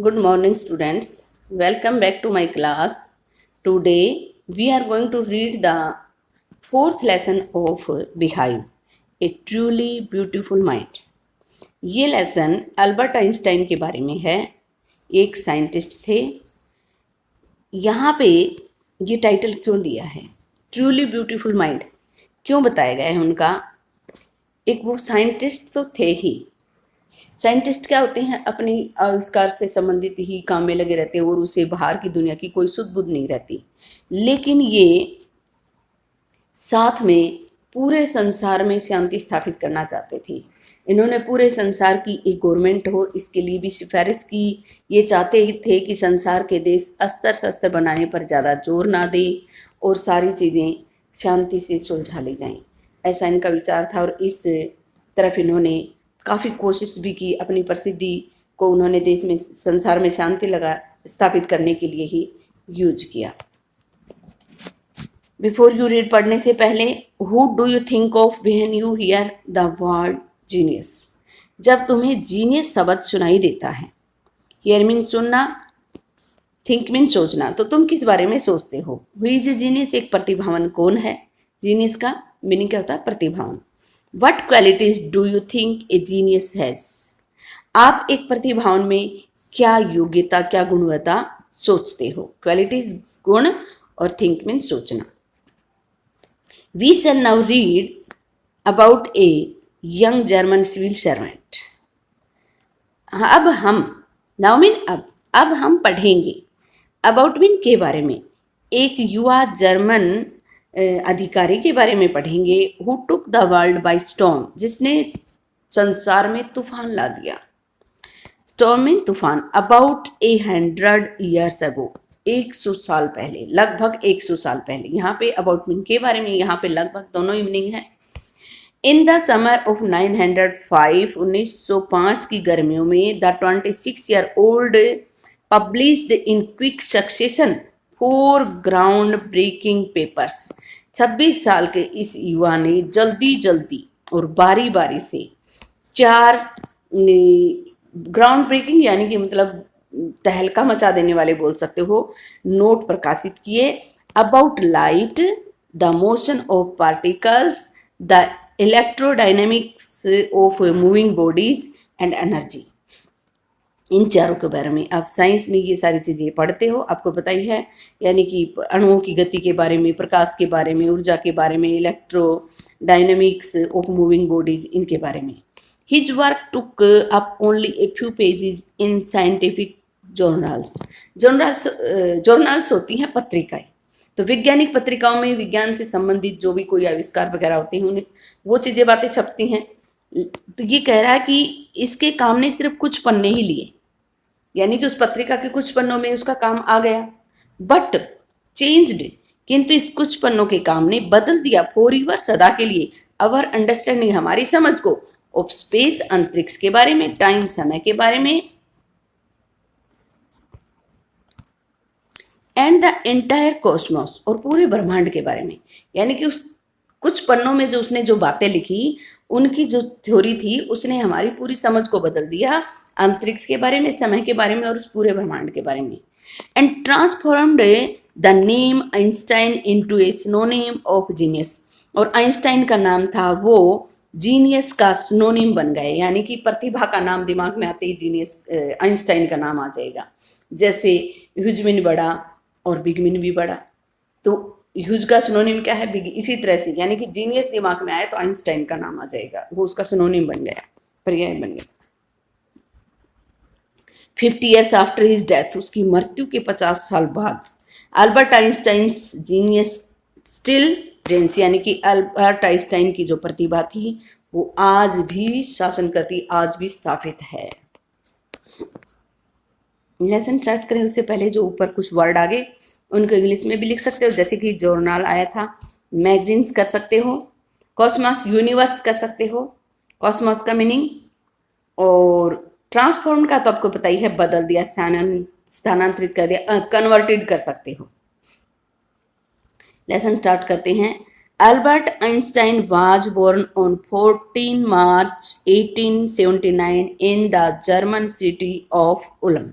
Good morning, students. Welcome back to my class. Today, we are going to read the fourth lesson of Beehive, A Truly Beautiful Mind. ये lesson Albert Einstein के बारे में है। एक scientist थे। यहाँ पे ये टाइटल क्यों दिया है, ट्रूली ब्यूटीफुल माइंड क्यों बताया गया है उनका? एक वो साइंटिस्ट तो थे ही। साइंटिस्ट क्या होते हैं, अपनी आविष्कार से संबंधित ही काम में लगे रहते हैं और उसे बाहर की दुनिया की कोई सुध बुध नहीं रहती। लेकिन ये साथ में पूरे संसार में शांति स्थापित करना चाहते थे। इन्होंने पूरे संसार की एक गवर्नमेंट हो, इसके लिए भी सिफारिश की। ये चाहते ही थे कि संसार के देश अस्त्र शस्त्र बनाने पर ज़्यादा जोर ना दें और सारी चीज़ें शांति से सुलझा ली जाएं। ऐसा इनका विचार था और इस तरफ इन्होंने काफ़ी कोशिश भी की। अपनी प्रसिद्धि को उन्होंने देश में, संसार में शांति स्थापित करने के लिए ही यूज किया। बिफोर यू रीड, पढ़ने से पहले, who do you think of when you here the word genius? जब तुम्हें जीनियस शब्द सुनाई देता है, हियर मीन सुनना, थिंक मीन सोचना, तो तुम किस बारे में सोचते हो? Who is a genius? एक प्रतिभावान कौन है? जीनियस का मीनिंग क्या होता है? प्रतिभावान। What qualities do you think a genius has? आप एक प्रतिभावान में क्या योग्यता, क्या गुणवत्ता सोचते हो? क्वालिटीज गुण और थिंक मीन सोचना। We shall now read about a young German civil servant. अब हम, now मीन अब हम पढ़ेंगे। About मीन के बारे में, एक युवा जर्मन अधिकारी के बारे में पढ़ेंगे। Who took the world by storm, जिसने संसार में तूफान ला दिया। स्टॉर्म मीन तूफान। अबाउट 100 years ago, 100 साल पहले, लगभग 100 साल पहले। यहाँ पे अबाउट मीन के बारे में, यहाँ पे लगभग दोनों ही मीनिंग है। इन द समर ऑफ 905, 1905 की गर्मियों में, the 26-year-old published in quick succession 4 ground breaking papers. 26 साल के इस युवा ने जल्दी जल्दी और बारी बारी से 4 ग्राउंड ब्रेकिंग यानी कि मतलब तहलका मचा देने वाले बोल सकते हो, नोट प्रकाशित किए। About light, the motion of particles, the electrodynamics of moving bodies and energy. इन चारों के बारे में आप साइंस में ये सारी चीज़ें पढ़ते हो, आपको पता ही है। यानी कि अणुओं की गति के बारे में, प्रकाश के बारे में, ऊर्जा के बारे में, electro dynamics of moving bodies, इनके बारे में। His work took up only a few pages in scientific journals. Journals होती हैं पत्रिकाएं, तो वैज्ञानिक पत्रिकाओं में विज्ञान से संबंधित जो भी कोई आविष्कार वगैरह होते हैं, उन्हें वो चीज़ें बातें छपती हैं। तो ये कह रहा है कि इसके काम ने सिर्फ कुछ पन्ने ही लिए, यानी कि उस पत्रिका के कुछ पन्नों में उसका काम आ गया, बट चेंज्ड, किंतु इस कुछ पन्नों के काम ने बदल दिया फॉरएवर, सदा के लिए, अवर अंडरस्टैंडिंग, हमारी समझ को, ऑफ स्पेस, अंतरिक्ष के बारे में, टाइम, समय के बारे में, एंड द एंटायर कॉस्मोस, और पूरे ब्रह्मांड के बारे में। यानी कि उस कुछ पन्नों में जो उसने जो बातें लिखी, उनकी जो थ्योरी थी, उसने हमारी पूरी समझ को बदल दिया, अंतरिक्ष के बारे में, समय के बारे में और उस पूरे ब्रह्मांड के बारे में। And transformed the name Einstein into A synonym of genius, और आइंस्टाइन का नाम था वो जीनियस का सिनोनिम बन गए। यानी कि प्रतिभा का नाम दिमाग में आते ही जीनियस, आइंस्टाइन का नाम आ जाएगा। जैसे ह्यूज मीन बड़ा और बिग मीन भी बड़ा, तो ह्यूज का सिनोनिम क्या है? बिग। इसी तरह से यानी कि जीनियस दिमाग में आया तो आइंस्टाइन का नाम आ जाएगा, वो उसका सिनोनिम बन गया, पर्याय बन गया। 50 years आफ्टर हिज डेथ, उसकी मृत्यु के 50 साल बाद, Albert Einstein genius still Reigns, यानी कि अल्बर्ट आइंस्टाइन की जो प्रतिभा थी वो आज भी शासन करती, आज भी स्थापित है। लेसन स्टार्ट करें उससे पहले जो ऊपर कुछ वर्ड आगे उनको इंग्लिश में भी लिख सकते हो, जैसे कि जर्नल आया था, मैगजीन्स कर सकते हो, कॉस्मॉस यूनिवर्स कर सकते हो, कॉस्मॉस का मीनिंग, और ट्रांसफॉर्म का तो आपको पता ही है, बदल दिया, स्थानांतरित कर दिया, कन्वर्टेड कर सकते हो। लेसन स्टार्ट करते हैं। Albert Einstein was born on 14 March 1879 in the German city of Ulm.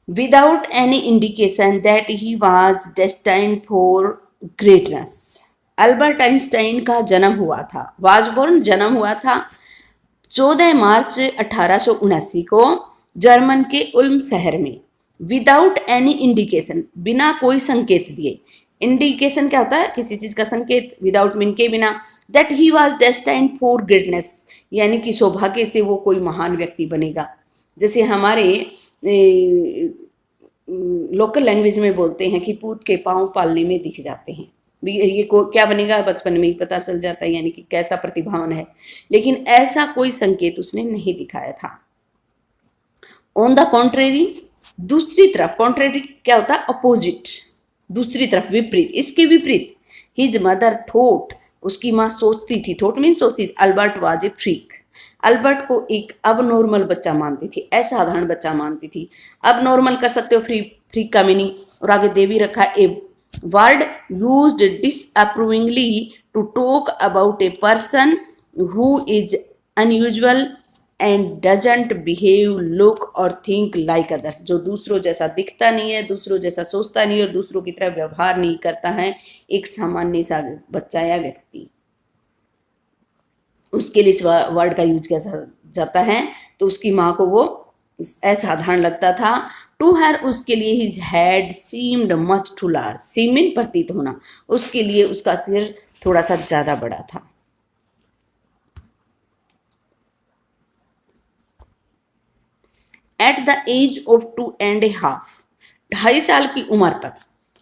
without any indication that he was destined for greatness. Albert Einstein का जन्म हुआ था, वाजबोर्न जन्म हुआ था 14 मार्च 1879 को जर्मन के उल्म शहर में। विदाउट एनी इंडिकेशन, बिना कोई संकेत दिए। इंडिकेशन क्या होता है? किसी चीज का संकेत। विदाउट मीन के बिना। That he was destined for greatness, यानी कि सौभाग्य से वो कोई महान व्यक्ति बनेगा। जैसे हमारे लोकल लैंग्वेज में बोलते हैं कि पूत के पांव पालने में दिख जाते हैं। ये को क्या बनेगा बचपन में ही पता चल जाता है, यानी कि कैसा प्रतिभावान है। लेकिन ऐसा कोई संकेत उसने नहीं दिखाया था। ऑन द कॉन्ट्रेरी, दूसरी तरफ, कॉन्ट्रेरी क्या होता है? अपोजिट, दूसरी तरफ, विपरीत, इसके विपरीत। हिज मदर थॉट, उसकी माँ सोचती थी, थॉट मीन सोचती थी, Albert was a freak, Albert को एक अब नॉर्मल बच्चा मानती थी, असाधारण बच्चा मानती थी। अब नॉर्मल कर सकते हो, फ्रीक का मीनिंग, और आगे दे भी रखा ए word used disapprovingly to talk about a person who is unusual and doesn't behave, look or think like others, जो दूसरों जैसा दिखता नहीं है, दूसरों जैसा सोचता नहीं है और दूसरों की तरह व्यवहार नहीं करता है, एक सामान्य सा बच्चा या व्यक्ति। उसके लिए इस वर्ड का यूज किया जाता है। तो उसकी माँ को वो असाधारण लगता था। टू हर, उसके लिए his head seemed much too large, seeming प्रतीत होना, उसके लिए उसका सिर थोड़ा सा ज्यादा बड़ा था। एट द एज ऑफ 2.5, 2.5 साल की उम्र तक,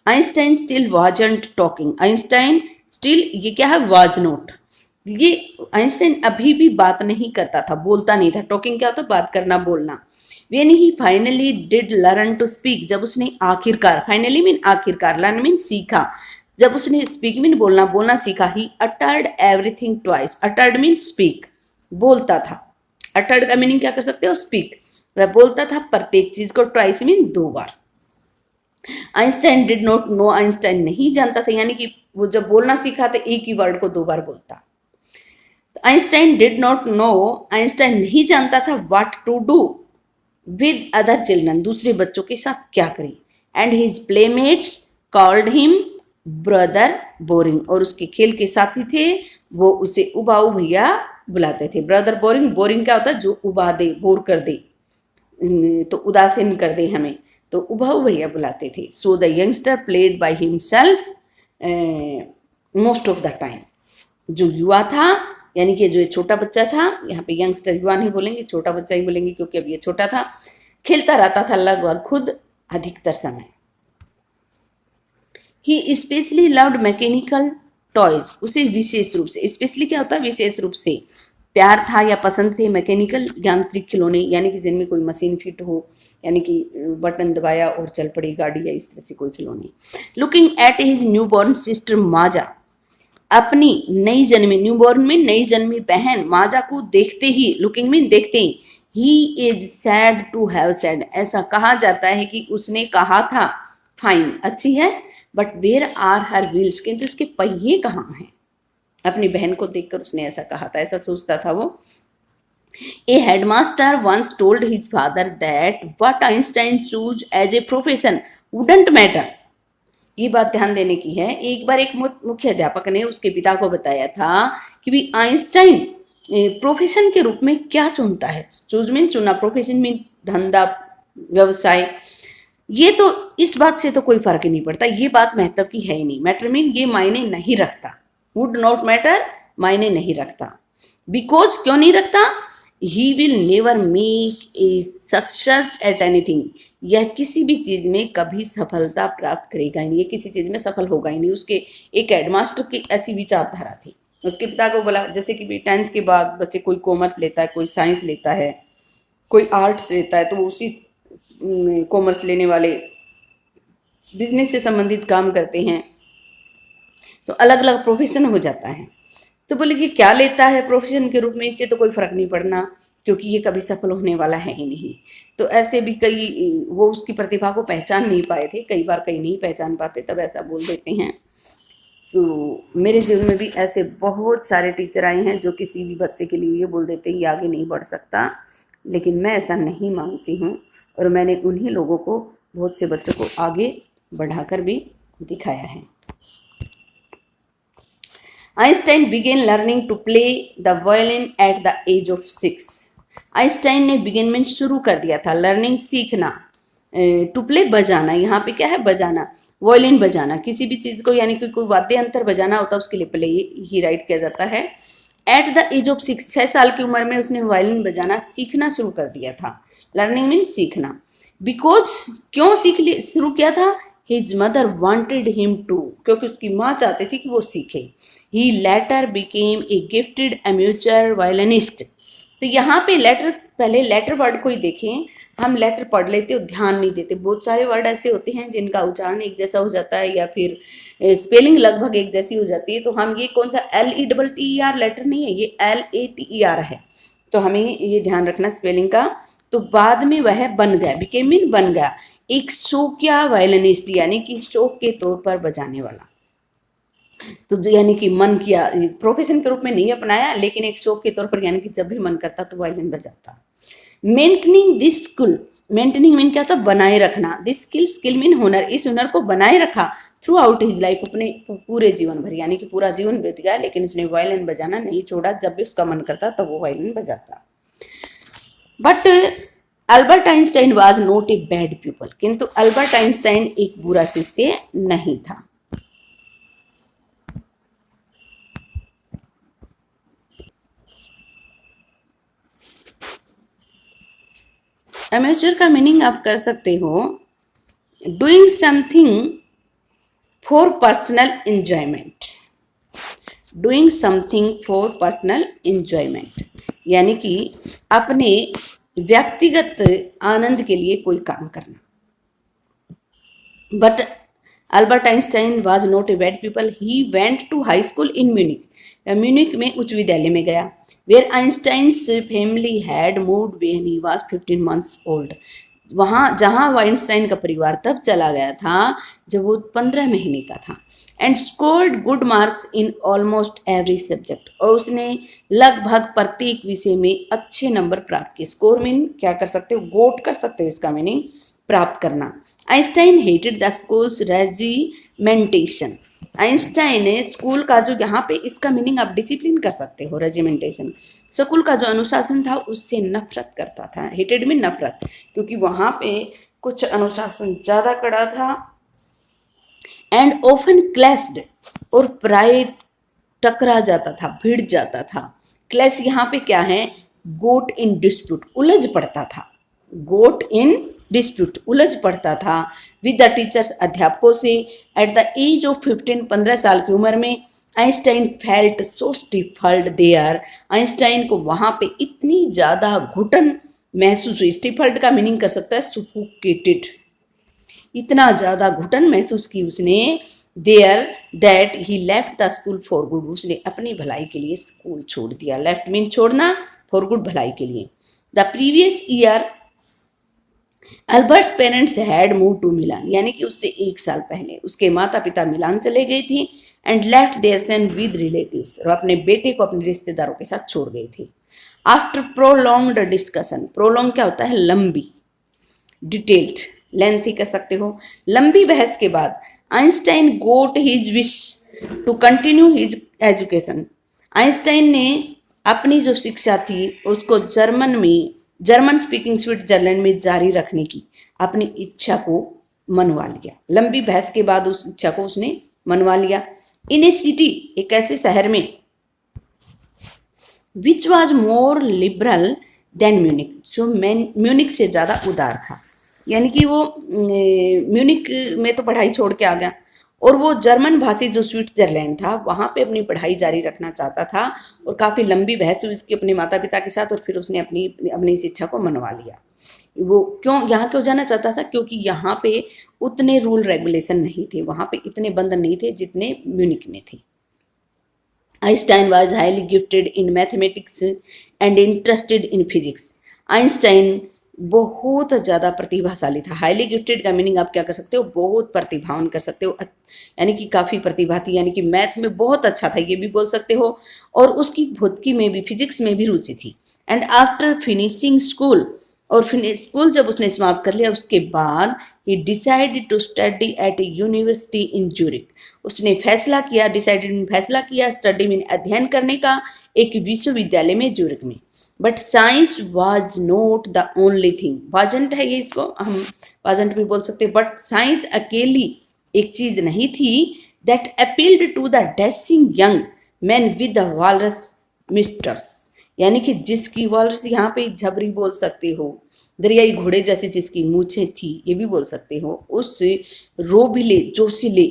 Einstein still wasn't talking, Einstein still, ये क्या है? वाज नॉट, ये आइंस्टाइन अभी भी बात नहीं करता था, बोलता नहीं था। टॉकिंग क्या होता? बात करना, बोलना। When he finally did learn to speak, जब उसने आखिरकार, फाइनली मीन आखिरकार, लर्न मीन सीखा, जब उसने स्पीक मीन बोलना सीखा, ही uttered everything twice, uttered mean speak, बोलता था। uttered का मीनिंग क्या कर सकते हो? स्पीक, वह बोलता था प्रत्येक चीज को, twice mean 2 bar. Einstein did not know, Einstein नहीं जानता था, यानी कि वो जब बोलना सीखा तो एक ही वर्ड को 2 बार बोलता। Einstein did not know, Einstein नहीं जानता था what to do with other children, दूसरे बच्चों के साथ क्या करें। And his playmates called him brother boring, और उसके खेल के साथी थे वो उसे उबाऊ भैया बुलाते थे। ब्रदर बोरिंग, बोरिंग क्या होता है? जो उबा दे, बोर कर दे, तो उदासीन कर दे हमें, तो उबाऊ भैया बुलाते थे। So the youngster played by himself most of the time, जो युवा था, यानी कि जो छोटा बच्चा था, यहाँ पे यंगस्टर, युवा नहीं बोलेंगे, छोटा बच्चा ही बोलेंगे क्योंकि अब ये छोटा था, खेलता रहता था लगभग खुद अधिकतर समय। ही स्पेशली लव्ड मैकेनिकल टॉयज, उसे विशेष रूप से, स्पेशली क्या होता है? विशेष रूप से प्यार था या पसंद थे मैकेनिकल, यांत्रिक खिलौने, यानी कि जिनमें कोई मशीन फिट हो, यानी कि बटन दबाया और चल पड़ी गाड़ी, या इस तरह से कोई खिलौने। Looking at his new born sister Maja, अपनी नई जन्मी, न्यू बॉर्न में नई जन्मी बहन माजा को देखते ही, लुकिंग में देखते ही, he is said to have said, ऐसा कहा जाता है कि उसने कहा था, फाइन, अच्छी है, but where are her wheels, किंतु उसके पहिए कहाँ हैं? अपनी बहन को देखकर उसने ऐसा कहा था, ऐसा सोचता था वो। A headmaster once told his father that what Einstein choose as a profession wouldn't matter, ये बात ध्यान देने की है। एक बार एक मुख्य अध्यापक ने उसके पिता को बताया था कि भी आइंस्टाइन प्रोफेशन के रूप में क्या चुनता है। चूज मीन चुना, प्रोफेशन मीन धंधा, व्यवसाय। ये तो, इस बात से तो कोई फर्क ही नहीं पड़ता, ये बात महत्व की है ही नहीं। मैटर मीन ये मायने नहीं रखता, वुड नॉट मैटर मायने नहीं रखता। बिकॉज क्यों नहीं रखता? He will never make a success at anything, यह किसी भी चीज में कभी सफलता प्राप्त करेगा ही नहीं, ये किसी चीज में सफल होगा ही नहीं। उसके एक हेडमास्टर की ऐसी विचारधारा थी। उसके पिता को बोला, जैसे कि 10th के बाद बच्चे, कोई कॉमर्स लेता है, कोई साइंस लेता है, कोई आर्ट्स लेता है, तो वो उसी कॉमर्स लेने वाले बिजनेस से संबंधित काम करते हैं, तो अलग अलग प्रोफेशन हो जाता है। तो बोले कि क्या लेता है प्रोफेशन के रूप में, इससे तो कोई फर्क नहीं पड़ना, क्योंकि ये कभी सफल होने वाला है ही नहीं। तो ऐसे भी कई, वो उसकी प्रतिभा को पहचान नहीं पाए थे, कई बार कई नहीं पहचान पाते, तब ऐसा बोल देते हैं। तो मेरे जीवन में भी ऐसे बहुत सारे टीचर आए हैं जो किसी भी बच्चे के लिए ये बोल देते हैं ये आगे नहीं बढ़ सकता, लेकिन मैं ऐसा नहीं मानती हूँ, और मैंने उन्हीं लोगों को बहुत से बच्चों को आगे बढ़ाकर भी दिखाया है। Einstein began learning to play the violin at the age of 6। Einstein ने बिगिन में शुरू कर दिया था लर्निंग, सीखना, टू प्ले बजाना, यहाँ पे क्या है बजाना, वायलिन बजाना, किसी भी चीज़ को यानी कि कोई वाद्य यंत्र बजाना होता है उसके लिए प्ले ही राइट किया जाता है। एट द एज ऑफ 6, 6 साल की उम्र में उसने वायलिन बजाना सीखना शुरू कर दिया था। लर्निंग मीन्स सीखना। बिकॉज क्यों शुरू किया था? His mother wanted him to, क्योंकि उसकी माँ चाहती थी कि वो सीखे। He later became a gifted amateur violinist. तो यहाँ पे लेटर, पहले लेटर वर्ड को ही देखें, हम लेटर पढ़ लेते हो ध्यान नहीं देते। बहुत सारे वर्ड ऐसे होते हैं जिनका उच्चारण एक जैसा हो जाता है या फिर स्पेलिंग लगभग एक जैसी हो जाती है। तो हम ये कौन सा LETTER लेटर नहीं है, ये LATER है। तो हमें ये ध्यान रखना स्पेलिंग का। तो बाद में वह बन गया, बिकेम मीन बन गया, एक शौकिया वायलिनिस्ट, यानी कि शौक के तौर पर बजाने वाला। तो यानी कि मन किया, प्रोफेशन के रूप में नहीं अपनाया, लेकिन एक शौक के तौर पर, यानी कि जब भी मन करता तो वायलिन बजाता। Maintaining this skill, maintaining mean क्या था? बनाए रखना। दिस स्किल, स्किल मीन हुनर, इस हुनर को बनाए रखा थ्रू आउट हिज लाइफ, अपने पूरे जीवन भर, यानी कि पूरा जीवन बीत गया लेकिन उसने वायलिन बजाना नहीं छोड़ा। जब भी उसका मन करता तब वो वायलिन बजाता। But Albert Einstein was not a bad people, किंतु अल्बर्ट आइंस्टाइन एक बुरा शिष्य नहीं था। एमेच्योर का मीनिंग आप कर सकते हो doing something for personal enjoyment. Doing something for personal enjoyment यानी कि अपने व्यक्तिगत आनंद के लिए कोई काम करना। But Albert Einstein was not a bad people. He went to high school in Munich, Munich में उच्च विद्यालय में गया। Where Einstein's family had moved when he was 15 months old, वहाँ जहाँ आइंस्टाइन का परिवार तब चला गया था जब वो 15 महीने का था। And scored good marks in almost every subject, और उसने लगभग प्रत्येक विषय में अच्छे नंबर प्राप्त किए। स्कोर मीन क्या कर सकते हो? गोट कर सकते हो, इसका मीनिंग प्राप्त करना। Einstein hated the schools regimentation. Einstein ने स्कूल का जो, यहाँ पे इसका मीनिंग आप डिसिप्लिन कर सकते हो, रेजिमेंटेशन, स्कूल का जो अनुशासन था उससे नफरत करता था। हेटेड में नफरत, क्योंकि वहाँ पे कुछ अनुशासन ज़्यादा कड़ा था। एंड ऑफन क्लैश्ड, और प्राइड टकरा जाता था, भिड़ जाता था। क्लैश यहाँ पे क्या है? गोट इन डिस्प्यूट, उलझ पड़ता था। गोट इन डिस्प्यूट, उलझ पड़ता था विद द टीचर्स, अध्यापकों से। एट द एज ऑफ 15, 15 साल की उम्र में Einstein felt so stifled there, Einstein को वहाँ पे इतनी ज़्यादा घुटन महसूस हुई। स्टिफल्ड का मीनिंग कर सकता है सुफोकेटेड, इतना ज़्यादा घुटन महसूस की उसने। There that he left the school for good, उसने अपनी भलाई के लिए स्कूल छोड़ दिया। लेफ्ट मीन छोड़ना, फॉर गुड भलाई के लिए। The previous year Albert's parents had move to Milan, यानी कि उससे 1 साल पहले उसके माता पिता मिलान चले गए थे। And left their son with relatives, और अपने बेटे को अपने रिश्तेदारों के साथ छोड़ गई थी। आफ्टर प्रोलॉन्ग्ड डिस्कशन, प्रोलॉन्ग क्या होता है? लंबी, डिटेल्ड, लेंथी कर सकते हो। लंबी बहस के बाद Einstein got his wish to continue his education, Einstein ने अपनी जो शिक्षा थी उसको जर्मन स्पीकिंग स्विट्जरलैंड में जारी रखने की अपनी इच्छा को मनवा लिया। लंबी बहस के बाद उस इच्छा को उसने मनवा लिया। इन ए सिटी, एक ऐसे शहर में, which was more liberal than Munich, जो म्यूनिक से ज़्यादा उदार था। यानी कि वो म्यूनिक में तो पढ़ाई छोड़ के आ गया, और वो जर्मन भाषी जो स्विट्जरलैंड था वहाँ पे अपनी पढ़ाई जारी रखना चाहता था। और काफ़ी लंबी बहस हुई उसकी अपने माता पिता के साथ, और फिर उसने अपनी इस इच्छा को मनवा लिया। वो यहाँ क्यों जाना चाहता था? क्योंकि यहाँ पे उतने रूल रेगुलेशन नहीं थे, वहाँ पे इतने बंधन नहीं थे जितने म्यूनिक में थे। Einstein was highly gifted in mathematics and interested in physics, Einstein बहुत ज़्यादा प्रतिभाशाली था। हाईली गिफ्टेड का मीनिंग आप क्या कर सकते हो? बहुत प्रतिभावान कर सकते हो, यानी कि काफ़ी प्रतिभा थी, यानी कि मैथ में बहुत अच्छा था, ये भी बोल सकते हो। और उसकी भौतिकी में भी, फिजिक्स में भी रुचि थी। एंड आफ्टर फिनिशिंग स्कूल, और फिर स्कूल जब उसने समाप्त कर लिया उसके बाद he decided to study at a university in Zurich. उसने फैसला किया स्टडी में अध्ययन करने का एक विश्वविद्यालय में ज्यूरिक में। But science was not the only thing, wasn't है ये, इसको हम वाजंट भी बोल सकते हैं। बट साइंस अकेली एक चीज नहीं थी that appealed to the dashing young man with the walrus mistress, यानी कि जिसकी वॉलरस यहाँ पे झबरी बोल सकते हो, दरियाई घोड़े जैसे जिसकी मूछें थी ये भी बोल सकते हो, उस रोबिले जोशीले,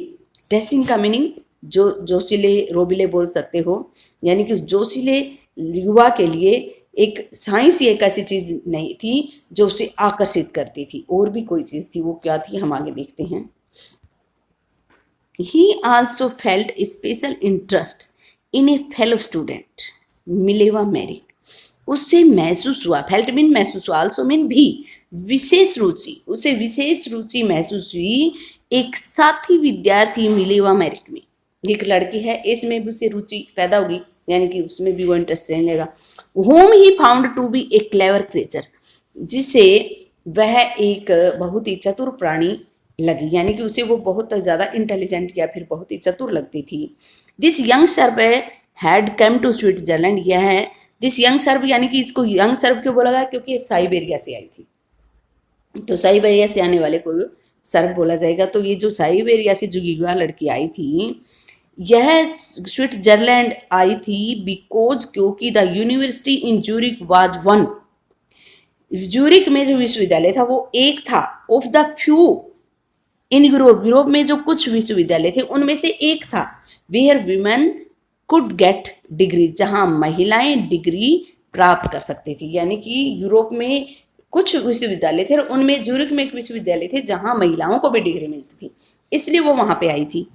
डैशिंग का मीनिंग जोशीले रोबिले बोल सकते हो, यानी कि उस जोशीले युवा के लिए एक साइंस ही एक ऐसी चीज नहीं थी जो उसे आकर्षित करती थी, और भी कोई चीज थी। वो क्या थी हम आगे देखते हैं। He also felt a special interest in a fellow student, Mileva Maric. उससे महसूस हुआ, फेल्ट मीन महसूस हुआ, आल्सो मीन भी, विशेष रुचि, उसे विशेष रुचि महसूस हुई एक साथी विद्यार्थी मिलेवा मैरिक में। एक लड़की है, इसमें भी उसे रुचि पैदा होगी, यानी कि उसमें भी वो इंटरेस्ट रहने लगा। Whom he found to be a clever creature, जिसे वह एक बहुत ही चतुर प्राणी लगी, यानी कि उसे वो बहुत ज़्यादा इंटेलिजेंट या फिर बहुत ही चतुर लगती थी। This young Serb had come to Switzerland, यह है दिस यंग सर्व, यानी कि इसको यंग सर्व क्यों बोला गया, क्योंकि ये साइबेरिया से आई थी, तो साइबेरिया से आने वाले को सर्व बोला जाएगा। तो ये जो साइबेरिया से जो युवा लड़की आई थी, यह स्विट्जरलैंड आई थी बिकॉज, क्योंकि the university in Zurich was one, Zurich में जो विश्वविद्यालय था वो एक था, of the few in Europe में जो कुछ विश्वविद्यालय थे उनमें से एक था, where women could get degree, जहां महिलाएं डिग्री प्राप्त कर सकती थी। यानी कि यूरोप में कुछ विश्वविद्यालय थे और उनमें ज्यूरिक में एक विश्वविद्यालय थे जहां महिलाओं को भी डिग्री मिलती थी, इसलिए वो वहां पे आई थी।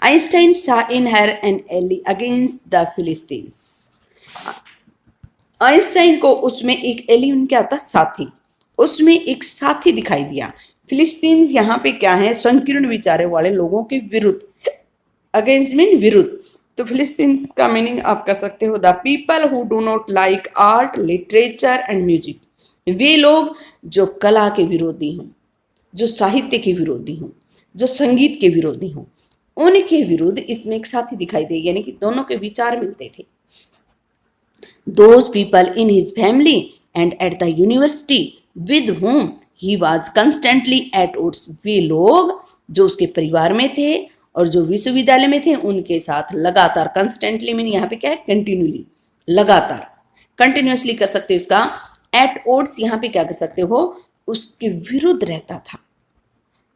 Einstein saw in her an ally against the Philistines, Einstein को उसमें एक एली क्या था, साथी, उसमें एक साथी दिखाई दिया। फिलिस्तीन यहाँ पे क्या है, संकीर्ण विचारों वाले लोगों के विरुद्ध, अगेंस्ट मीन विरुद्ध। तो फिलिस्तीन का मीनिंग आप कर सकते हो the people who do not like art literature and music, वे लोग जो कला के विरोधी हों, जो साहित्य के विरोधी हों, जो संगीत के विरोधी हों, उनके विरुद्ध इसमें एक साथी दिखाई दे, यानी कि दोनों के विचार मिलते थे। Those people in his family and at the university with whom he was constantly at odds, वे लोग जो उसके परिवार में थे और जो विश्वविद्यालय में थे उनके साथ लगातार, कंस्टेंटली मीन यहाँ पे क्या है, कंटिन्यूली, लगातार, कंटिन्यूसली कर सकते हो इसका। एट ओड्स यहाँ पे क्या कर सकते हो, उसके विरुद्ध रहता था।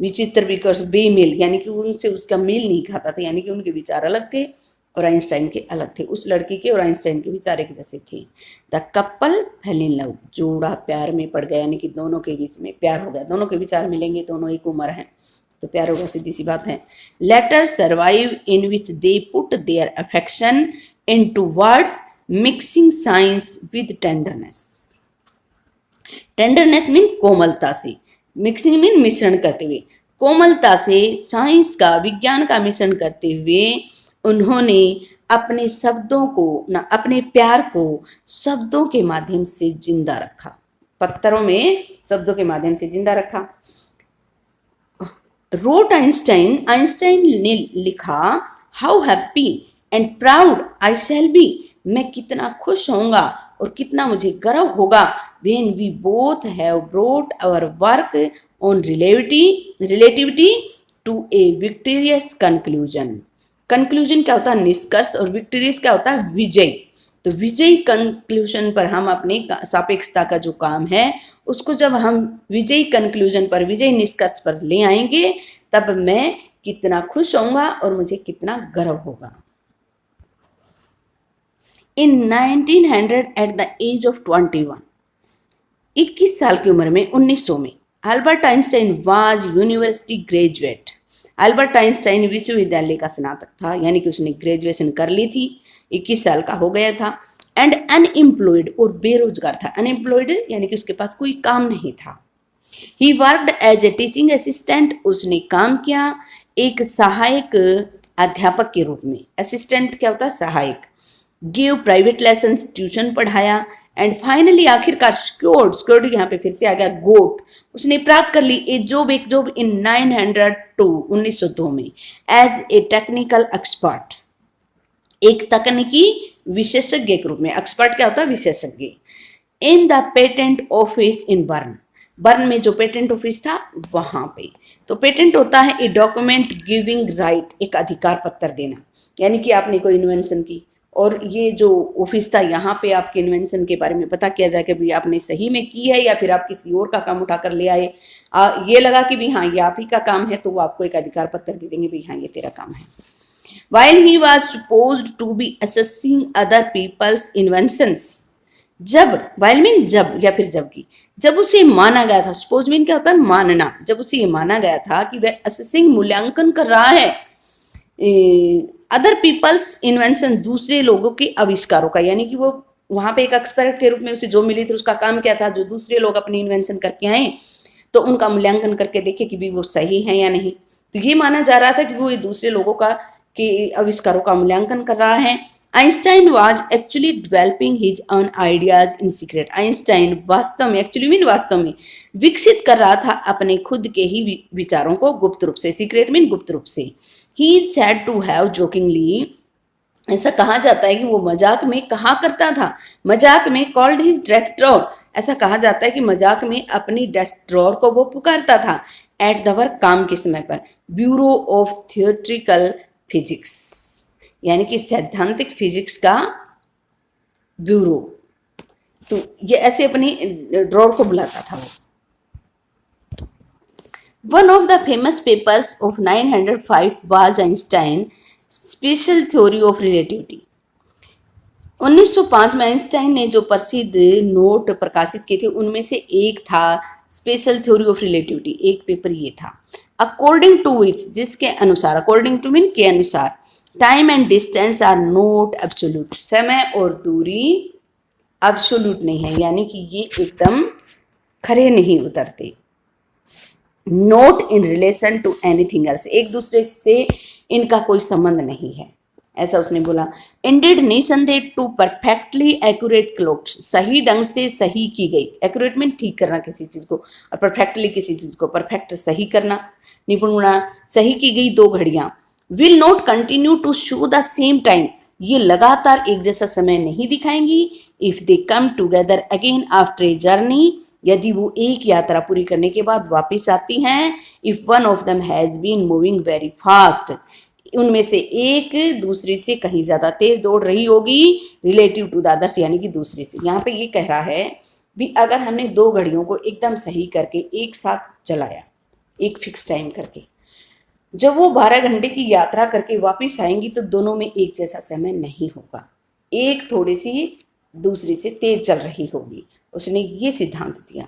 विचित्र भी कर, बेमेल, यानी कि उनसे उसका मेल नहीं खाता था, यानी कि उनके विचार अलग थे और आइंस्टाइन के अलग थे, उस लड़की के और आइंस्टाइन के विचार एक जैसे थे। The couple fail in love, जोड़ा प्यार में पड़ गया, यानी कि दोनों के बीच में प्यार हो गया, दोनों के विचार मिलेंगे, दोनों एक उम्र है तो प्यार होगा, सीधी सी बात है। Letter survive in which they put their affection into words mixing science with tenderness, tenderness mean कोमलता से, मिक्सिंग मीन मिश्रण करते हुए, कोमलता से साइंस का, विज्ञान का मिश्रण करते हुए उन्होंने अपने शब्दों को ना, अपने प्यार को शब्दों के माध्यम से जिंदा रखा, पत्थरों में शब्दों के माध्यम से जिंदा रखा। रोट आइंस्टाइन, आइंस्टाइन ने लिखा, how happy and proud I shall be, मैं कितना खुश होऊंगा और कितना मुझे गर्व होगा, when we both have brought our work on relativity to a victorious conclusion। Conclusion क्या होता है, निष्कर्ष, और विक्टोरियस क्या होता है, विजय। तो विजयी कंक्लूजन पर हम अपने सापेक्षता का जो काम है उसको जब हम विजयी कंक्लूजन पर, विजयी निष्कर्ष पर ले आएंगे, तब मैं कितना खुश होऊंगा और मुझे कितना गर्व होगा। इन 1900 एट द एज ऑफ 21, 21 साल की उम्र में 1900 में, Albert Einstein was university graduate, Albert Einstein विश्वविद्यालय का स्नातक था, यानी कि उसने ग्रेजुएशन कर ली थी, 21 साल का हो गया था। एंड अनएम्प्लॉयड, और बेरोजगार था, अनएम्प्लॉयड यानी कि उसके पास कोई काम नहीं था। He worked as a teaching assistant, उसने काम किया एक सहायक अध्यापक के रूप में। असिस्टेंट क्या होता है, सहायक। गिव प्राइवेट लेसन, ट्यूशन पढ़ाया। एंड फाइनली आखिरकार स्क्योर्ड यहाँ पे फिर से आ गया गोट, उसने प्राप्त कर ली एक जॉब इन 902 1902 में एज ए टेक्निकल एक्सपर्ट, एक तकनीकी विशेषज्ञ के रूप में। एक्सपर्ट क्या होता है? विशेषज्ञ। In the patent office in burn, burn में जो पेटेंट ऑफिस था वहां पे। तो पेटेंट होता है ए डॉक्यूमेंट गिविंग राइट, एक अधिकार पत्र देना, यानी कि आपने कोई इन्वेंशन की और ये जो ऑफिस था यहाँ पे आपके इन्वेंशन के बारे में पता किया जाए कि भाई आपने सही में की है या फिर आप किसी और का काम उठाकर ले आए। ये लगा कि भाई हाँ ये आप ही का काम है, तो वो आपको एक अधिकार पत्र दे देंगे, भाई हाँ ये तेरा काम है। While he was supposed to be assessing other people's inventions, जब while मीन जब या फिर जबकि, जब उसे माना गया था, सपोज मीन क्या होता है? मानना। जब उसे ये माना गया था कि वह असेसिंग मूल्यांकन कर रहा है अदर पीपल्स इन्वेंशन, दूसरे लोगों के आविष्कारों का, यानी कि वो वहां पे एक एक्सपर्ट के रूप में उसे जो मिली थी उसका काम क्या था? जो दूसरे लोग अपनी इन्वेंशन करके आए तो उनका मूल्यांकन करके देखे कि भी वो सही है या नहीं। तो ये माना जा रहा था कि वो ये दूसरे लोगों का के आविष्कारों का मूल्यांकन कर रहा है। Einstein was actually developing his own ideas in secret, Einstein वास्तव में, एक्चुअली मीन वास्तव में, विकसित कर रहा था अपने खुद के ही विचारों को गुप्त रूप से, सीक्रेट मीन गुप्त रूप से। He said to have jokingly, ऐसा कहा जाता है कि वो मजाक में कहा करता था, मजाक में कॉल्ड हिज डेस्क ड्रॉर, ऐसा कहा जाता है कि मजाक में अपनी डेस्क ड्रॉर को वो पुकारता था एट द वर्क, काम के समय पर, ब्यूरो ऑफ थियोरेटिकल फिजिक्स, यानी कि सैद्धांतिक फिजिक्स का ब्यूरो। तो ये ऐसे अपनी ड्रॉर को बुलाता था वो। One of the famous papers of 905 was Einstein special theory of relativity. 1905 में आइंस्टाइन ने जो प्रसिद्ध नोट प्रकाशित किए थे उनमें से एक था स्पेशल थ्योरी ऑफ रिलेटिविटी, एक पेपर ये था। अकॉर्डिंग टू विच, जिसके अनुसार, अकॉर्डिंग टू मीन के अनुसार, time and distance are not absolute, समय और दूरी एब्सोल्यूट नहीं है, यानी कि ये एकदम खरे नहीं उतरते। Not in relation to anything else, एक दूसरे से इनका कोई संबंध नहीं है, ऐसा उसने बोला। इंडेड निसंदेह टू परफेक्टली एक्यूरेट क्लॉक, सही ढंग से सही की गई, एक्यूरेट मीन ठीक करना किसी चीज को, और परफेक्टली किसी चीज को, परफेक्ट सही करना, निपुण सही की गई 2 घड़ियां। Will not continue to show the same time, ये लगातार एक जैसा समय नहीं दिखाएंगी। If they come together again after a journey, यदि वो एक यात्रा पूरी करने के बाद वापस आती हैं। If one of them has been moving very fast, उनमें से एक दूसरी से कहीं ज्यादा तेज दौड़ रही होगी, रिलेटिव टू द अदर्स, यानी कि दूसरी से। यहाँ पे ये कह रहा है भी अगर हमने 2 घड़ियों को एकदम सही करके एक साथ चलाया, एक फिक्स टाइम करके, जब वो 12 घंटे की यात्रा करके वापस आएंगी तो दोनों में एक जैसा समय नहीं होगा, एक थोड़ी सी दूसरी से तेज चल रही होगी। उसने ये सिद्धांत दिया।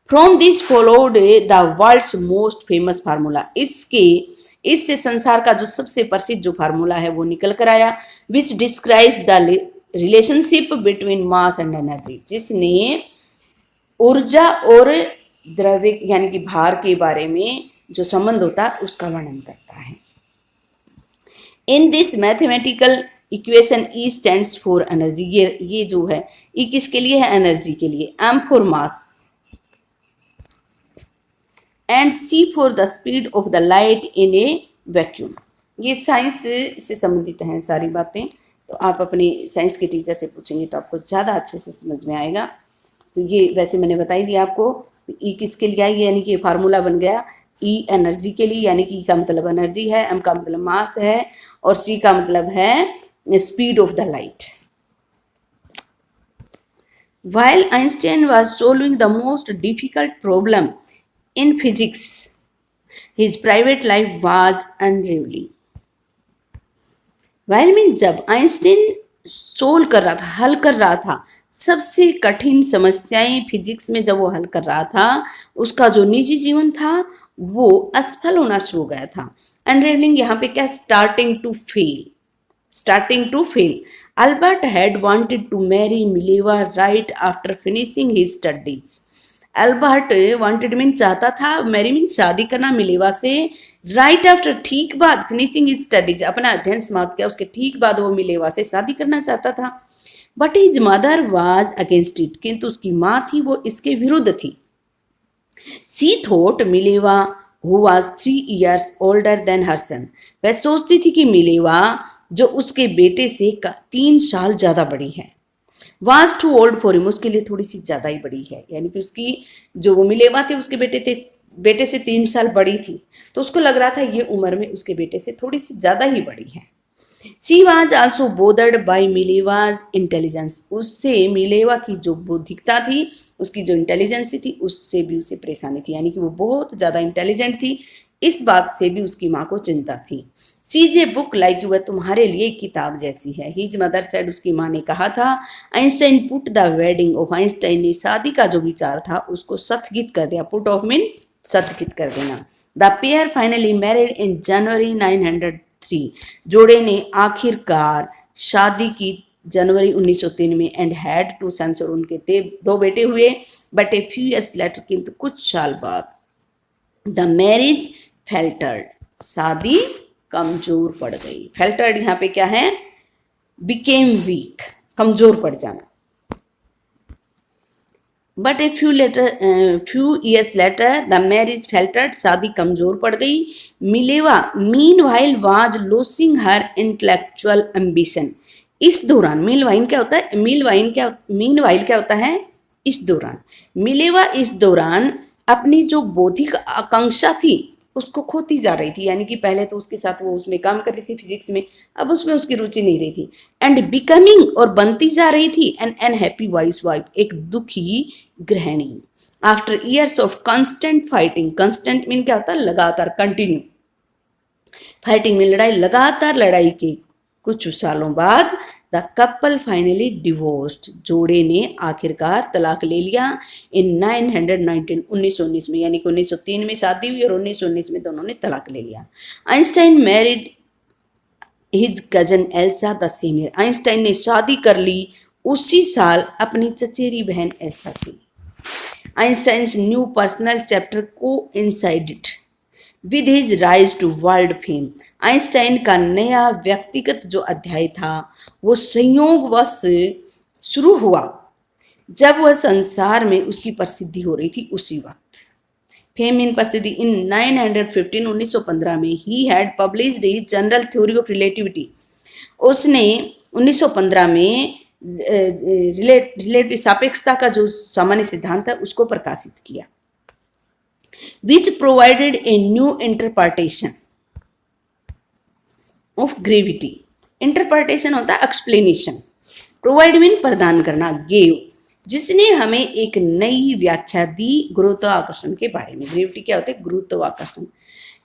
From this followed the world's most famous formula, इससे संसार का जो सबसे प्रसिद्ध जो फार्मूला है वो निकल कर आया। Which describes the relationship between mass and energy, जिसने ऊर्जा और द्रव्य यानी कि भार के बारे में जो संबंध होता है उसका वर्णन करता है। In this mathematical equation E stands for energy, ये जो है ई किसके लिए है? एनर्जी के लिए। M for mass and C for the speed of the light in a vacuum. ये साइंस से संबंधित हैं सारी बातें, तो आप अपनी साइंस के टीचर से पूछेंगे तो आपको ज़्यादा अच्छे से समझ में आएगा। तो ये वैसे मैंने बताई दिया आपको, ई किसके लिए आई, यानी कि फार्मूला बन गया ई एनर्जी के लिए, यानी कि ई का मतलब एनर्जी है, एम का मतलब मास है और सी का मतलब है speed of the light. While Einstein was solving the most difficult problem in physics, his private life was unraveling. While means जब आइंस्टाइन सोल्व कर रहा था, हल कर रहा था सबसे कठिन समस्याएं फिजिक्स में, जब वो हल कर रहा था उसका जो निजी जीवन था वो असफल होना शुरू हो गया था। अनरेवलिंग यहाँ पे क्या? Starting to fail. Albert had wanted to marry Mileva right after finishing his studies. Albert wanted mean चाहता था, मैरी मीन शादी करना मिलेवा से, right after ठीक बाद, finishing his studies अपना अध्ययन समाप्त किया उसके ठीक बाद वो मिलेवा से शादी करना चाहता था। But his mother was against it, किंतु उसकी माँ थी वो इसके विरुद्ध थी। She thought Mileva who was 3 years older than her son, वह सोचती थी कि मिलेवा जो उसके बेटे से 3 साल ज्यादा बड़ी है। Was too old for him, उसके लिए थोड़ी सी ज्यादा ही बड़ी है, यानी कि उसकी जो वो मिलेवा थे उसके बेटे से 3 साल बड़ी थी, तो उसको लग रहा था ये उम्र में उसके बेटे से थोड़ी सी ज्यादा ही बड़ी है। She was also bothered by Mileva's intelligence, उससे मिलेवा की जो बौद्धिकता थी, उसकी जो इंटेलिजेंस थी, उससे भी उसे परेशानी थी, यानी कि वो बहुत ज़्यादा इंटेलिजेंट थी। इस बात से भी उसकी माँ को चिंता थी। She's a book like you, वह तुम्हारे लिए एक किताब जैसी है। हिज मदर सेड, उसकी माँ ने कहा था। Einstein put the wedding of, Einstein ने शादी का जो विचार था उसको स्थगित कर दिया। पुट ऑफ मीन स्थगित कर देना। The pair finally married in January 903, जोड़े ने आखिरकार शादी की जनवरी 1903 में, एंड हैड 2 sons, और उनके 2 बेटे हुए। But a few years letter, किंतु कुछ साल बाद, द मैरिज फेल्टर्ड, शादी कमजोर पड़ गई। फेल्टर्ड यहाँ पे क्या है, बिकेम वीक, कमजोर पड़ जाना। But a few years later the marriage faltered, शादी कमजोर पड़ गई। Mileva meanwhile was losing her intellectual ambition, इस दौरान मीन वाइन क्या होता है, मीन वाइल क्या होता है, इस दौरान। मिलेवा इस दौरान अपनी जो बौद्धिक आकांक्षा थी उसको खोती जा रही थी, यानी कि पहले तो उसके साथ वो उसमें काम कर रही थी फिजिक्स में, अब उसमें उसकी रुचि नहीं रही थी। एंड बिकमिंग, और बनती जा रही थी, एन अनहैप्पी वाइफ, एक दुखी गृहिणी। After years of constant fighting, constant mean क्या होता है, लगातार, कंटिन्यू। फाइटिंग में लड़ाई, लगातार लड़ाई के कुछ सालों बाद, द कपल फाइनली डिवोर्स्ड, जोड़े ने आखिरकार तलाक ले लिया। इन 919, 1919 में, यानी कि 1903 में शादी हुई और 1919 में दोनों ने तलाक ले लिया। Einstein married his cousin Elsa the same year, Einstein ने शादी कर ली उसी साल अपनी चचेरी बहन एल्सा की। आइंस्टाइन्स न्यू पर्सनल चैप्टर को coincided with his rise to world fame, Einstein का नया व्यक्तिगत जो अध्याय था वो संयोगवश शुरू हुआ जब वह संसार में उसकी प्रसिद्धि हो रही थी उसी वक्त। फेम इन प्रसिद्धि। इन 915, 1915 में he had published his general theory of relativity, उसने 1915 में रिलेटिव सापेक्षता का जो सामान्य सिद्धांत है उसको प्रकाशित किया। which provided a new interpretation of gravity, interpretation होता है explanation, provide mean प्रदान करना, gave, जिसने हमें एक नई व्याख्या दी गुरुत्वाकर्षण के बारे में। ग्रेविटी क्या होता है, गुरुत्वाकर्षण।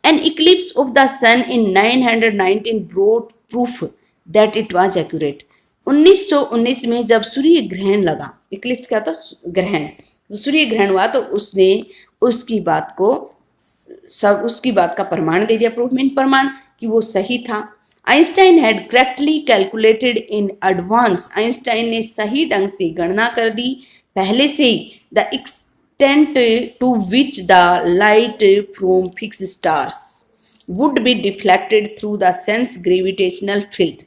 An eclipse of the sun in 919 brought proof that it was accurate, 1919 में जब सूर्य ग्रहण लगा, इक्लिप्स क्या था, ग्रहण, तो सूर्य ग्रहण हुआ तो उसने उसकी बात का प्रमाण दे दिया, प्रूफ मीन प्रमाण, कि वो सही था। Einstein had correctly calculated in advance, Einstein ने सही ढंग से गणना कर दी पहले से ही, the extent to which the light from fixed stars would be deflected through the sun's gravitational field,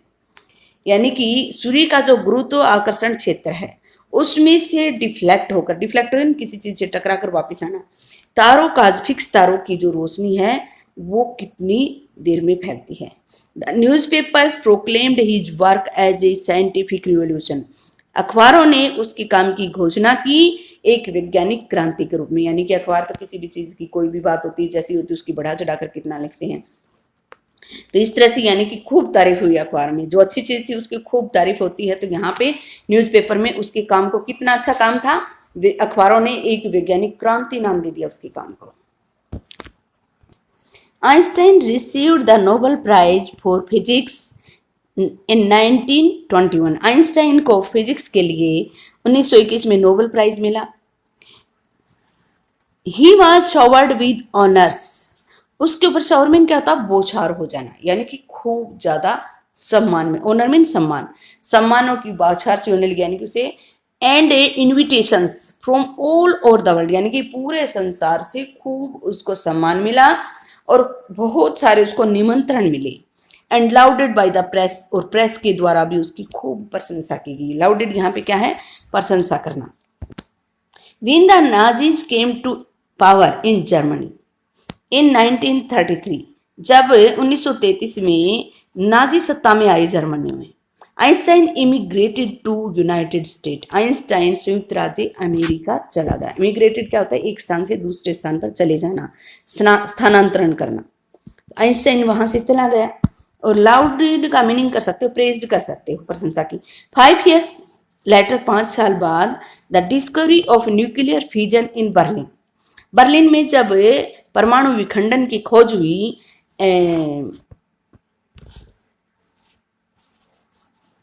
यानी कि सूर्य का जो गुरुत्व आकर्षण क्षेत्र है उसमें से डिफ्लेक्ट होकर किसी चीज से टकरा कर वापिस आना, तारों का, फिक्स तारों की जो रोशनी है वो कितनी देर में फैलती है। The newspapers proclaimed his work as a scientific revolution, अखबारों ने उसके काम की घोषणा की एक वैज्ञानिक क्रांति के रूप में, यानी कि अखबार तो किसी भी चीज की कोई भी बात होती है जैसी होती है उसकी बढ़ा चढ़ाकर कितना लिखते हैं, तो इस तरह से यानी कि खूब तारीफ हुई अखबार में, जो अच्छी चीज थी उसकी खूब तारीफ होती है। तो यहाँ पे न्यूज़पेपर में उसके काम को, कितना अच्छा काम था, अखबारों ने एक वैज्ञानिक क्रांति नाम दे दिया उसके काम को। Einstein received the Nobel prize for physics in 1921, Einstein को फिजिक्स के लिए 1921 में नोबेल प्राइज मिला। He was showered with honours, उसके ऊपर शॉवर मीन क्या होता है, बौछार हो जाना, यानी कि खूब ज्यादा सम्मान में, ऑनर मीन सम्मान, सम्मानों की बौछार से होने लगी, यानी कि उसे, and invitations from all over the world, यानी कि पूरे संसार से खूब उसको सम्मान मिला और बहुत सारे उसको निमंत्रण मिले। एंड लाउडेड बाय द प्रेस, और प्रेस के द्वारा भी उसकी खूब प्रशंसा की गई। लाउडेड यहाँ पे क्या है, प्रशंसा करना। When the Nazis came to power in Germany in 1933, जब 1933 में नाजी सत्ता में आई जर्मनी में, Einstein immigrated to United State, Einstein संयुक्त राज्य अमेरिका चला गया। इमिग्रेटेड क्या होता है, एक स्थान से दूसरे स्थान पर चले जाना, स्थानांतरण करना। आइंस्टाइन वहां से चला गया। और लाउडेड का मीनिंग कर सकते हो, प्रेज्ड कर सकते हो, प्रशंसा की। 5 years लेटर, 5 साल बाद, the discovery of nuclear fusion in Berlin, Berlin में जब परमाणु विखंडन की खोज हुई,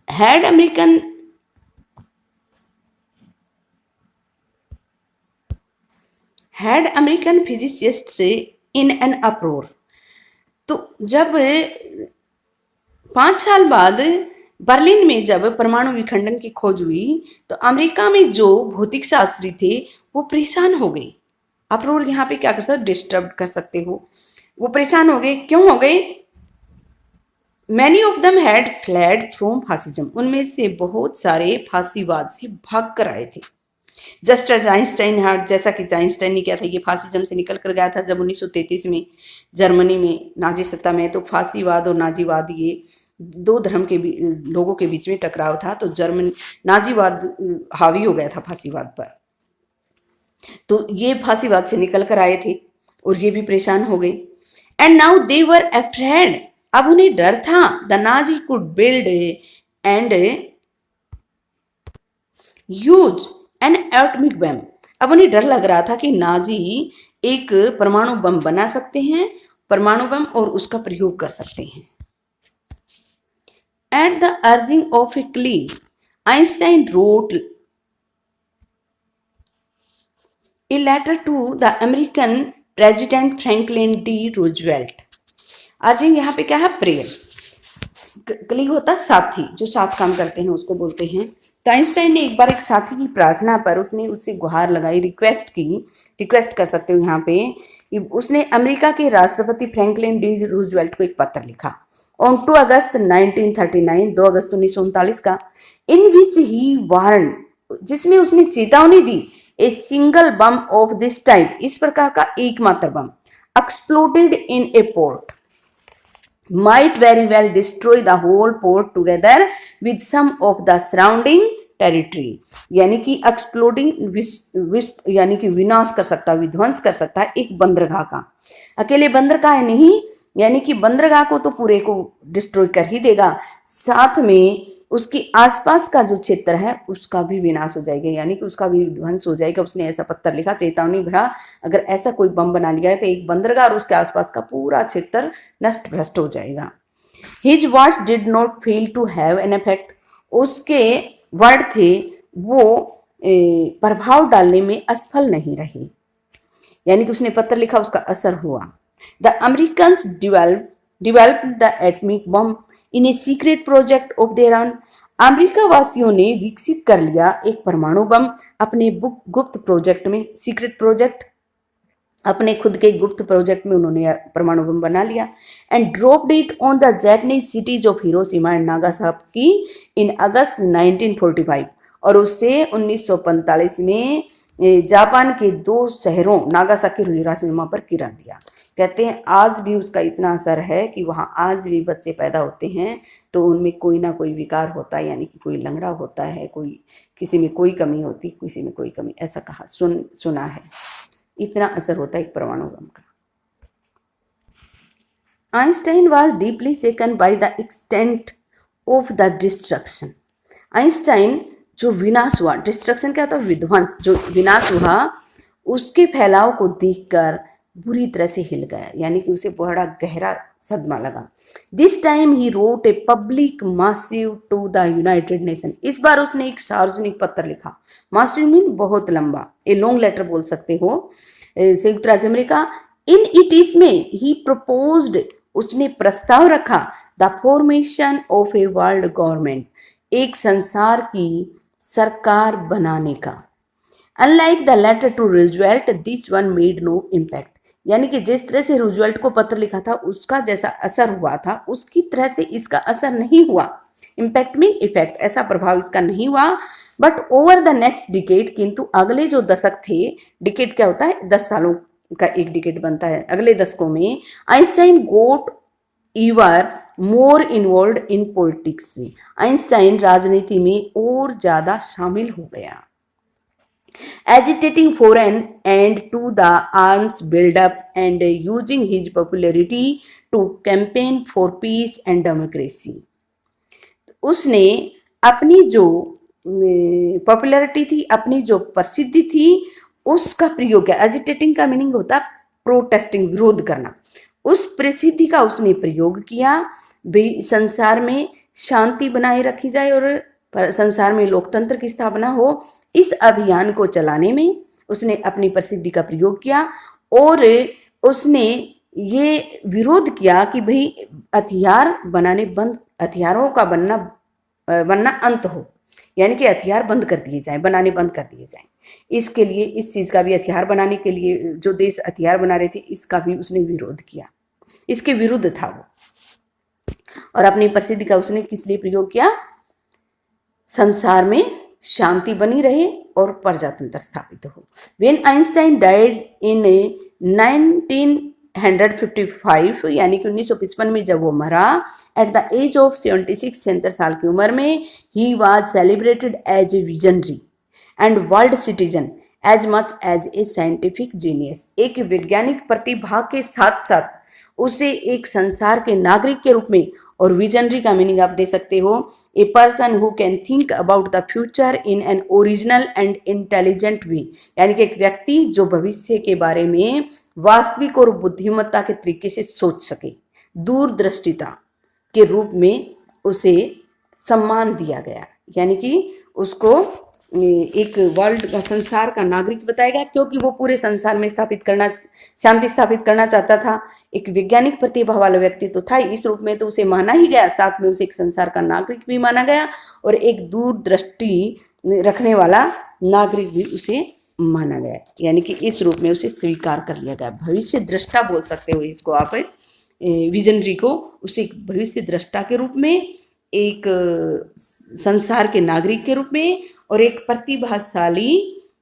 had American physicists in an uproar. तो जब 5 साल बाद बर्लिन में जब परमाणु विखंडन की खोज हुई, तो अमेरिका में जो भौतिक शास्त्री थे वो परेशान हो गए। अप्रोर यहाँ पे क्या कर सकते, डिस्टर्ब कर सकते हो। वो परेशान हो गए, क्यों हो गए? Many of them had fled from fascism, उनमें से बहुत सारे फांसीवाद से भाग कर आए थे। जस्ट एज आइंस्टाइन हार्ट, जैसा कि आइंस्टाइन ने किया था, ये फासिज्म से निकल कर गया था जब 1933 में जर्मनी में नाजी सत्ता में। तो फांसीवाद और नाजीवाद, ये दो धर्म के लोगों के बीच में टकराव था, तो जर्मन नाजीवाद हावी हो गया था फांसीवाद पर। तो ये फांसीवाद से निकल कर आए थे और ये भी परेशान हो गए। And now they were afraid, अब उन्हें डर था। The Nazi could build and use N atomic bomb, अब उन्हें डर लग रहा था कि नाजी एक परमाणु बम बना सकते हैं, परमाणु बम, और उसका प्रयोग कर सकते हैं। At the urging of a colleague, Einstein wrote a letter to the American president Franklin D Roosevelt. Urging यहाँ पे क्या है, प्रेयर। क्ली होता साथी, जो साथ काम करते हैं उसको बोलते हैं। तो आइंस्टाइन ने एक बार एक साथी की प्रार्थना पर उसने उससे गुहार लगाई, रिक्वेस्ट की, रिक्वेस्ट कर सकते हो यहाँ पे। उसने अमेरिका के राष्ट्रपति फ्रैंकलिन डी रूजवेल्ट को एक पत्र लिखा ऑन 2 अगस्त 1939, 2 अगस्त 1939 का, इन विच ही वार्न, जिसमें उसने चेतावनी दी, a single bomb of this type, इस प्रकार का एकमात्र bomb, exploded in a port, might very well destroy the whole port together with some of the surrounding territory, यानी कि एक्सप्लोडिंग, यानी कि विनाश कर सकता है, विध्वंस कर सकता है एक बंदरगाह का। अकेले बंदरगाह नहीं, यानी कि बंदरगाह को तो पूरे को डिस्ट्रॉय कर ही देगा, साथ में उसके आसपास का जो क्षेत्र है उसका भी विनाश हो जाएगा, यानी कि उसका भी विध्वंस हो जाएगा। उसने ऐसा पत्र लिखा, चेतावनी भरा, अगर ऐसा कोई बम बना लिया है तो एक बंदरगाह और उसके आसपास का पूरा क्षेत्र नष्ट भ्रष्ट हो जाएगा। His words did not fail to have an effect, उसके वर्ड थे वो प्रभाव डालने में असफल नहीं रहे, यानी कि उसने पत्र लिखा, उसका असर हुआ। The Americans developed the atomic bomb in a secret project of their own, America वासियों ने विकसित कर लिया एक परमाणु बम अपने गुप्त प्रोजेक्ट में, सीक्रेट प्रोजेक्ट, अपने खुद के गुप्त प्रोजेक्ट में उन्होंने परमाणु बम बना लिया। And dropped it on the Japanese cities of Hiroshima and Nagasaki in August 1945, और उससे 1945 में जापान के 2 शहरों नागासाकी और हिरोशिमा पर गिरा दिया। कहते हैं आज भी उसका इतना असर है कि वहाँ आज भी बच्चे पैदा होते हैं तो उनमें कोई ना कोई विकार होता है, यानी कि कोई लंगड़ा होता है, कोई किसी में कोई कमी होती, किसी में कोई कमी, ऐसा कहा सुना है। इतना असर होता है एक परमाणु बम का। Einstein was deeply सेकन by the extent of the destruction, Einstein जो विनाश हुआ, डिस्ट्रक्शन क्या होता है, विध्वंस, जो विनाश हुआ उसके फैलाव को देखकर बुरी तरह से हिल गया, यानी कि उसे बड़ा गहरा सदमा लगा। This time he wrote a public missive to the United Nation, इस बार उसने एक सार्वजनिक पत्र लिखा, मासिव मीन बहुत लंबा, ए लॉन्ग लेटर बोल सकते हो, संयुक्त राज्य अमेरिका। इन इट, इसमें ही प्रपोज्ड, उसने प्रस्ताव रखा, the formation of a world government, एक संसार की सरकार बनाने का। Unlike the letter to Roosevelt, this one made no impact, यानी कि जिस तरह से रूजवेल्ट को पत्र लिखा था उसका जैसा असर हुआ था उसकी तरह से इसका असर नहीं हुआ। इम्पैक्ट में इफेक्ट, ऐसा प्रभाव इसका नहीं हुआ। But over the next decade, किंतु अगले जो दशक थे, डिकेड क्या होता है, 10 सालों का एक डिकेड बनता है, अगले दशकों में Einstein got ever more involve in politics. Einstein राजनीति में और ज्यादा शामिल हो गया। Agitating for an end to the arms build-up and using his popularity to campaign for peace and democracy. उसने अपनी जो पॉपुलैरिटी थी, अपनी जो प्रसिद्धि थी, उसका प्रयोग किया। एजिटेटिंग का मीनिंग होता है प्रोटेस्टिंग, विरोध करना। उस प्रसिद्धि का उसने प्रयोग किया, भी संसार में शांति बनाए रखी जाए और संसार में लोकतंत्र की स्थापना हो। इस अभियान को चलाने में उसने अपनी प्रसिद्धि का प्रयोग किया और उसने ये विरोध किया कि भाई हथियार बनाने बंद, हथियारों का बनना अंत हो, यानी कि हथियार बंद कर दिए जाएं, बनाने बंद कर दिए जाएं। इसके लिए, इस चीज़ का भी, हथियार बनाने के लिए जो देश हथियार बना रहे थे, इसका भी उसने विरोध किया, इसके विरुद्ध था वो। और अपनी प्रसिद्धि का उसने किस लिए प्रयोग किया? संसार में शांति बनी रहे और प्रजातंत्र स्थापित हो। व्हेन आइंस्टाइन डाइड इन 1955, यानी कि 1955 में जब वो मरा, एट द एज ऑफ 76, 76 साल की उम्र में, he was celebrated as a visionary and world citizen as much as a scientific genius. एक वैज्ञानिक प्रतिभा के साथ साथ उसे एक संसार के नागरिक के रूप में, और विजनरी का मीनिंग आप दे सकते हो, a person who can think about the future in an original and intelligent way, यानी कि एक व्यक्ति जो भविष्य के बारे में वास्तविक और बुद्धिमत्ता के तरीके से सोच सके। दूरदृष्टिता के रूप में उसे सम्मान दिया गया, यानी कि उसको एक वर्ल्ड का, संसार का नागरिक बताया गया, क्योंकि वो पूरे संसार में शांति स्थापित करना चाहता था। एक वैज्ञानिक प्रतिभा वाला व्यक्ति तो था, इस रूप में तो उसे माना ही गया, साथ में उसे एक संसार का नागरिक भी माना गया और एक दूरदृष्टि रखने वाला नागरिक भी उसे माना गया, यानी कि इस रूप में उसे स्वीकार कर लिया गया। भविष्य दृष्टा बोल सकते हो इसको आप, विजनरी को, उसे भविष्य दृष्टा के रूप में, एक संसार के नागरिक के रूप में और एक प्रतिभाशाली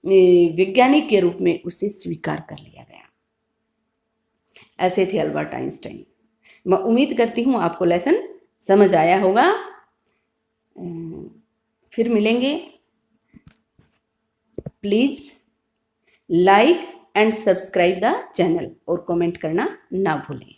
वैज्ञानिक के रूप में उसे स्वीकार कर लिया गया। ऐसे थे अल्बर्ट आइंस्टाइन। मैं उम्मीद करती हूँ आपको लेसन समझ आया होगा। फिर मिलेंगे। Please like and subscribe the channel और कमेंट करना ना भूलें।